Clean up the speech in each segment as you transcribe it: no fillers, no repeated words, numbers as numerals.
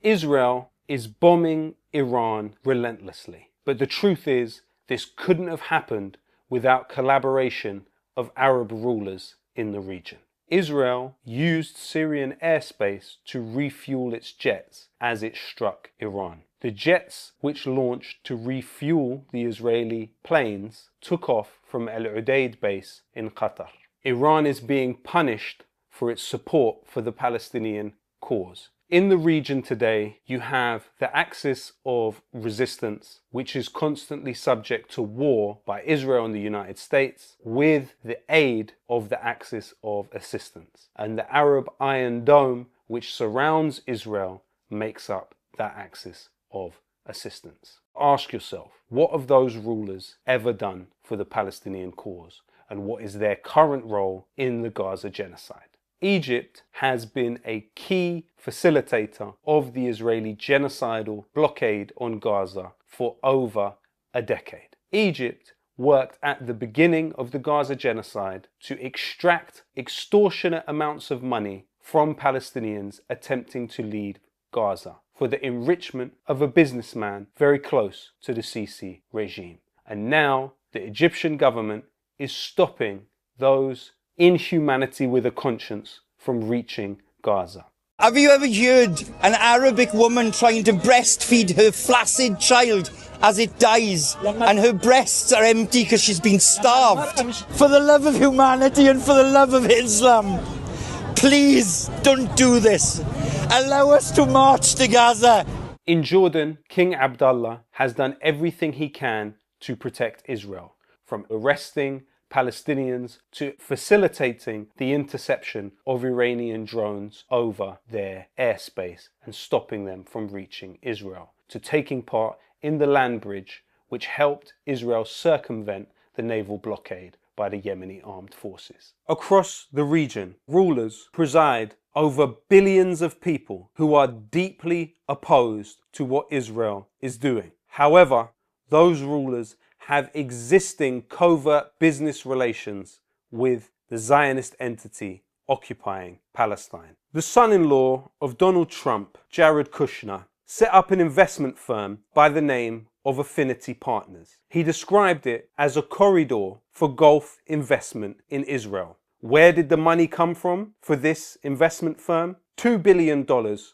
Israel is bombing Iran relentlessly. But the truth is, this couldn't have happened without collaboration of Arab rulers in the region. Israel used Syrian airspace to refuel its jets as it struck Iran. The jets which launched to refuel the Israeli planes took off from Al Udeid base in Qatar. Iran is being punished for its support for the Palestinian cause. In the region today, you have the axis of resistance, which is constantly subject to war by Israel and the United States, with the aid of the axis of assistance. And the Arab Iron Dome, which surrounds Israel, makes up that axis of assistance. Ask yourself, what have those rulers ever done for the Palestinian cause? And what is their current role in the Gaza genocide? Egypt has been a key facilitator of the Israeli genocidal blockade on Gaza for over a decade. Egypt worked at the beginning of the Gaza genocide to extract extortionate amounts of money from Palestinians attempting to leave Gaza for the enrichment of a businessman very close to the Sisi regime. And now the Egyptian government is stopping those inhumanity with a conscience from reaching Gaza. Have you ever heard an Arabic woman trying to breastfeed her flaccid child as it dies and her breasts are empty because she's been starved? For the love of humanity and for the love of Islam, please don't do this. Allow us to march to Gaza. In Jordan, King Abdullah has done everything he can to protect Israel, from arresting Palestinians to facilitating the interception of Iranian drones over their airspace and stopping them from reaching Israel, to taking part in the land bridge which helped Israel circumvent the naval blockade by the Yemeni armed forces. Across the region, rulers preside over billions of people who are deeply opposed to what Israel is doing. However, those rulers have existing covert business relations with the Zionist entity occupying Palestine. The son-in-law of Donald Trump, Jared Kushner, set up an investment firm by the name of Affinity Partners. He described it as a corridor for Gulf investment in Israel. Where did the money come from for this investment firm? $2 billion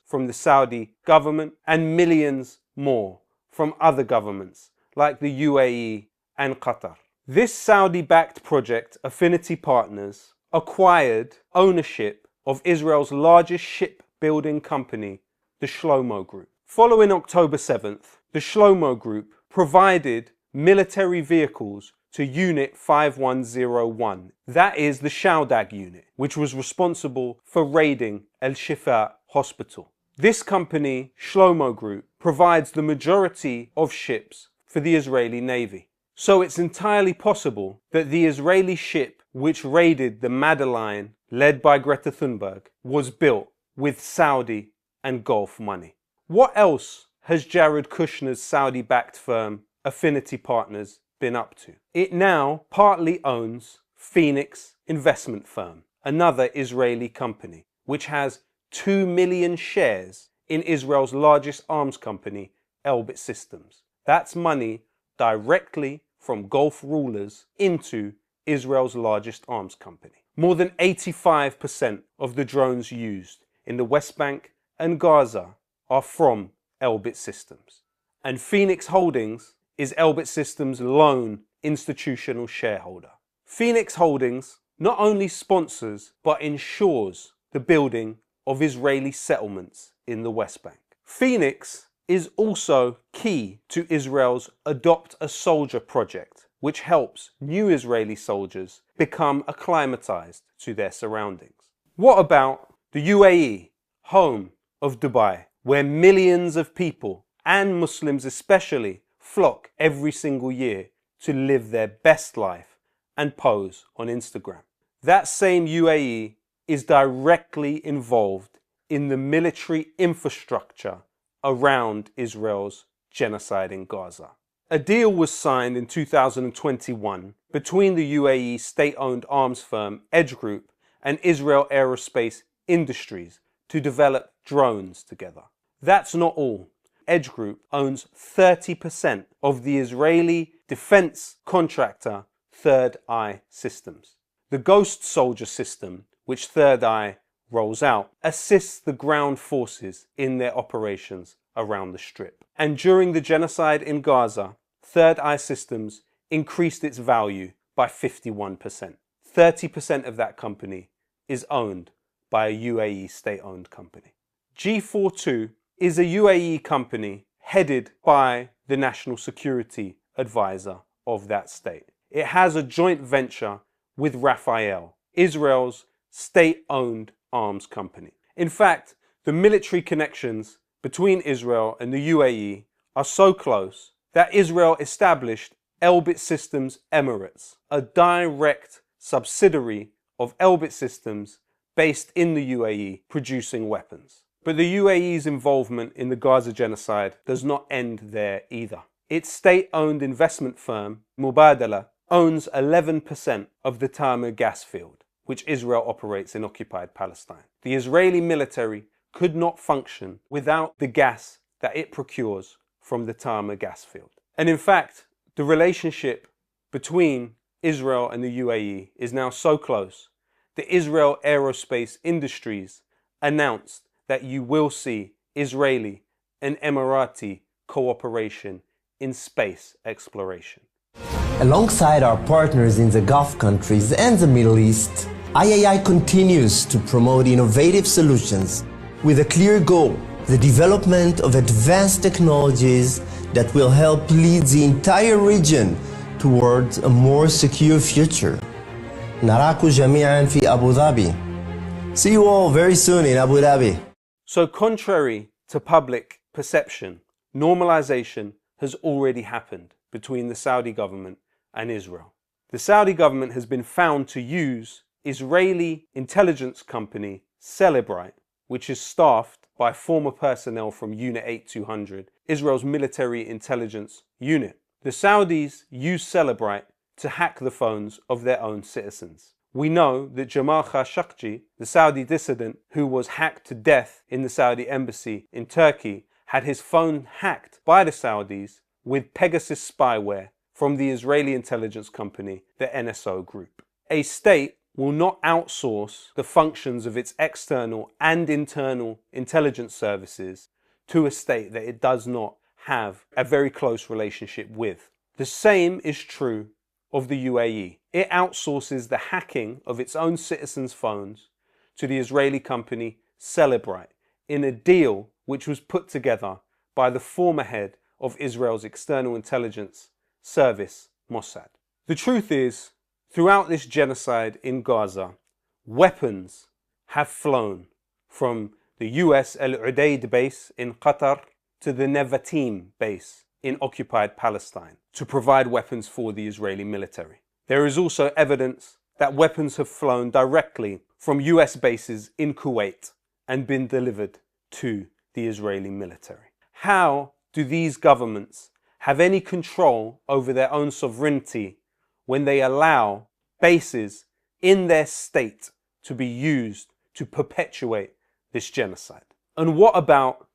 from the Saudi government and millions more from other governments like the UAE and Qatar. This Saudi-backed project, Affinity Partners, acquired ownership of Israel's largest shipbuilding company, the Shlomo Group. Following October 7th, the Shlomo Group provided military vehicles to Unit 5101. That is the Shaudag unit, which was responsible for raiding El Shifa Hospital. This company, Shlomo Group, provides the majority of ships for the Israeli Navy. So it's entirely possible that the Israeli ship which raided the Madeline, led by Greta Thunberg, was built with Saudi and Gulf money. What else has Jared Kushner's Saudi-backed firm, Affinity Partners, been up to? It now partly owns Phoenix Investment Firm, another Israeli company, which has 2 million shares in Israel's largest arms company, Elbit Systems. That's money directly from Gulf rulers into Israel's largest arms company. More than 85% of the drones used in the West Bank and Gaza are from Elbit Systems. And Phoenix Holdings is Elbit Systems' lone institutional shareholder. Phoenix Holdings not only sponsors but ensures the building of Israeli settlements in the West Bank. Phoenix is also key to Israel's Adopt a Soldier project, which helps new Israeli soldiers become acclimatized to their surroundings. What about the UAE, home of Dubai, where millions of people, and Muslims especially, flock every single year to live their best life and pose on Instagram? That same UAE is directly involved in the military infrastructure around Israel's genocide in Gaza. A deal was signed in 2021 between the UAE state-owned arms firm Edge Group and Israel Aerospace Industries to develop drones together. That's not all. Edge Group owns 30% of the Israeli defense contractor Third Eye Systems. The Ghost Soldier system, which Third Eye rolls out, assists the ground forces in their operations around the Strip. And during the genocide in Gaza, Third Eye Systems increased its value by 51%. 30% of that company is owned by a UAE state-owned company. G42 is a UAE company headed by the National Security Advisor of that state. It has a joint venture with Rafael, Israel's state-owned arms company. In fact, the military connections between Israel and the UAE are so close that Israel established Elbit Systems Emirates, a direct subsidiary of Elbit Systems based in the UAE producing weapons. But the UAE's involvement in the Gaza genocide does not end there either. Its state-owned investment firm, Mubadala, owns 11% of the Tamar gas field, which Israel operates in occupied Palestine. The Israeli military could not function without the gas that it procures from the Tamar gas field. And in fact, the relationship between Israel and the UAE is now so close that Israel Aerospace Industries announced that you will see Israeli and Emirati cooperation in space exploration. Alongside our partners in the Gulf countries and the Middle East, IAI continues to promote innovative solutions with a clear goal: the development of advanced technologies that will help lead the entire region towards a more secure future. نراكم جميعا في أبو ظبي. See you all very soon in Abu Dhabi. So contrary to public perception, normalization has already happened between the Saudi government and Israel. The Saudi government has been found to use Israeli intelligence company Celebrite, which is staffed by former personnel from Unit 8200, Israel's military intelligence unit. The Saudis use Celebrite to hack the phones of their own citizens. We know that Jamal Khashoggi, the Saudi dissident who was hacked to death in the Saudi embassy in Turkey, had his phone hacked by the Saudis with Pegasus spyware from the Israeli intelligence company, the NSO Group. A state will not outsource the functions of its external and internal intelligence services to a state that it does not have a very close relationship with. The same is true of the UAE. It outsources the hacking of its own citizens' phones to the Israeli company Celebrite in a deal which was put together by the former head of Israel's external intelligence service, Mossad. The truth is, throughout this genocide in Gaza, weapons have flown from the US Al Udeid base in Qatar to the Nevatim base in occupied Palestine to provide weapons for the Israeli military. There is also evidence that weapons have flown directly from US bases in Kuwait and been delivered to the Israeli military. How do these governments have any control over their own sovereignty when they allow bases in their state to be used to perpetuate this genocide? And what about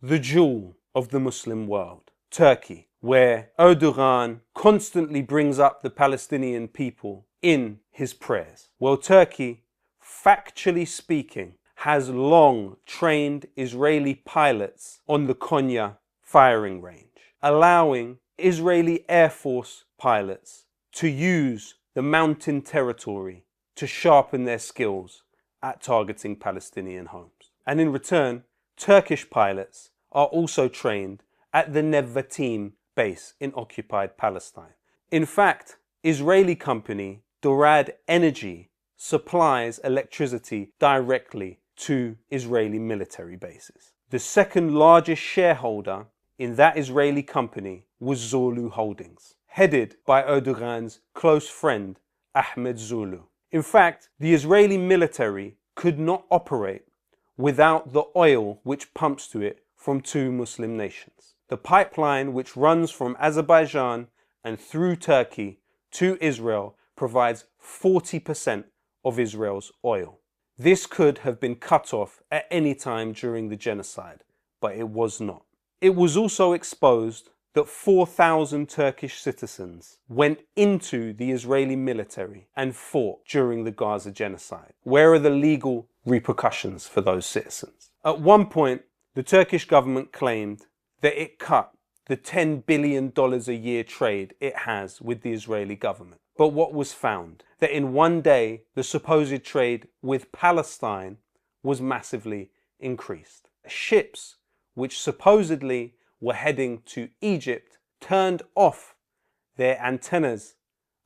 the jewel of the Muslim world, Turkey, where Erdogan constantly brings up the Palestinian people in his prayers? Well, Turkey, factually speaking, has long trained Israeli pilots on the Konya firing range, allowing Israeli Air Force pilots to use the mountain territory to sharpen their skills at targeting Palestinian homes. And in return, Turkish pilots are also trained at the Nevatim base in occupied Palestine. In fact, Israeli company Dorad Energy supplies electricity directly to Israeli military bases. The second largest shareholder in that Israeli company was Zulu Holdings, headed by Erdogan's close friend Ahmed Zulu. In fact, the Israeli military could not operate without the oil which pumps to it from two Muslim nations. The pipeline which runs from Azerbaijan and through Turkey to Israel provides 40% of Israel's oil. This could have been cut off at any time during the genocide, but it was not. It was also exposed that 4,000 Turkish citizens went into the Israeli military and fought during the Gaza genocide. Where are the legal repercussions for those citizens? At one point, the Turkish government claimed that it cut the $10 billion a year trade it has with the Israeli government. But what was found? That in one day, the supposed trade with Palestine was massively increased. Ships, which supposedly were heading to Egypt, turned off their antennas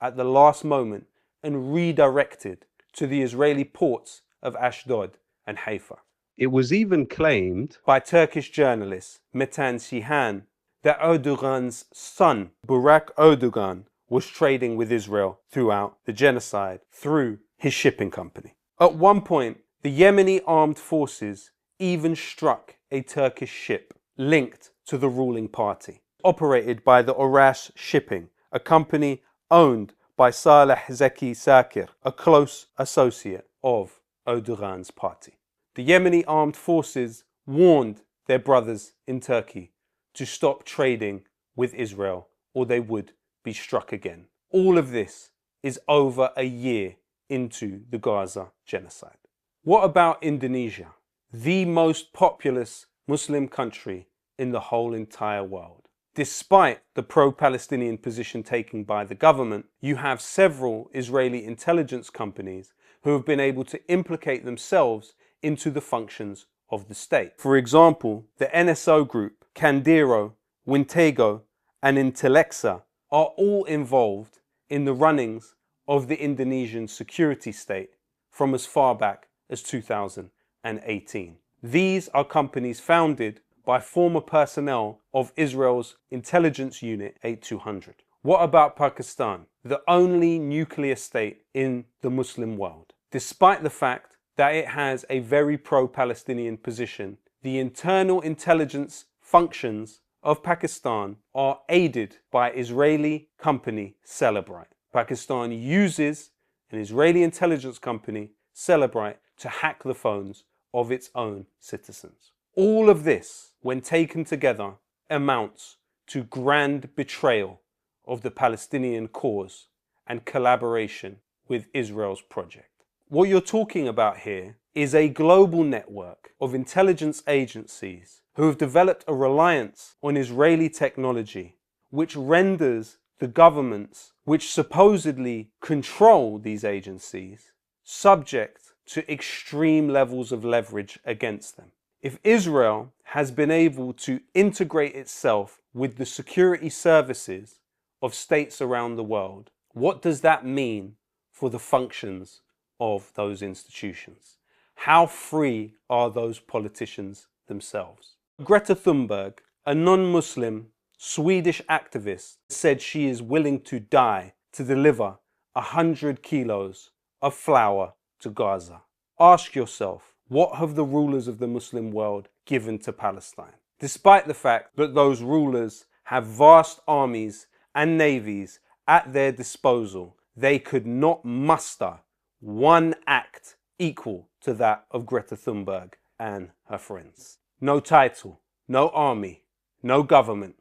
at the last moment and redirected to the Israeli ports of Ashdod and Haifa. It was even claimed by Turkish journalist Metin Cihan that Erdogan's son, Burak Erdogan, was trading with Israel throughout the genocide through his shipping company. At one point, the Yemeni armed forces even struck a Turkish ship linked to the ruling party, operated by the Orash Shipping, a company owned by Saleh Zeki Sakir, a close associate of Erdogan's party. The Yemeni armed forces warned their brothers in Turkey to stop trading with Israel or they would be struck again. All of this is over a year into the Gaza genocide. What about Indonesia, the most populous Muslim country in the whole entire world? Despite the pro-Palestinian position taken by the government, you have several Israeli intelligence companies who have been able to implicate themselves into the functions of the state. For example, the NSO group, Kandiro, Wintego, and Intellexa are all involved in the runnings of the Indonesian security state from as far back as 2018. These are companies founded by former personnel of Israel's intelligence unit 8200. What about Pakistan, the only nuclear state in the Muslim world? Despite the fact that it has a very pro-Palestinian position, the internal intelligence functions of Pakistan are aided by Israeli company Celebrite. Pakistan uses an Israeli intelligence company, Celebrite, to hack the phones of its own citizens. All of this, when taken together, amounts to grand betrayal of the Palestinian cause and collaboration with Israel's project. What you're talking about here is a global network of intelligence agencies who have developed a reliance on Israeli technology, which renders the governments which supposedly control these agencies subject to extreme levels of leverage against them. If Israel has been able to integrate itself with the security services of states around the world, what does that mean for the functions of those institutions? How free are those politicians themselves? Greta Thunberg, a non-Muslim Swedish activist, said she is willing to die to deliver 100 kilos of flour to Gaza. Ask yourself, what have the rulers of the Muslim world given to Palestine? Despite the fact that those rulers have vast armies and navies at their disposal, they could not muster one act equal to that of Greta Thunberg and her friends. No title, no army, no government,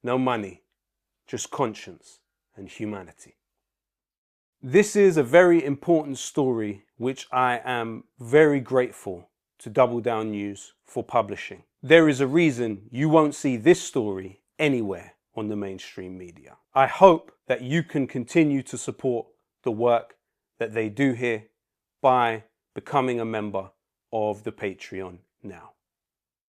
no money, just conscience and humanity. This is a very important story which I am very grateful to Double Down News for publishing. There is a reason you won't see this story anywhere on the mainstream media. I hope that you can continue to support the work that they do here by becoming a member of the Patreon now.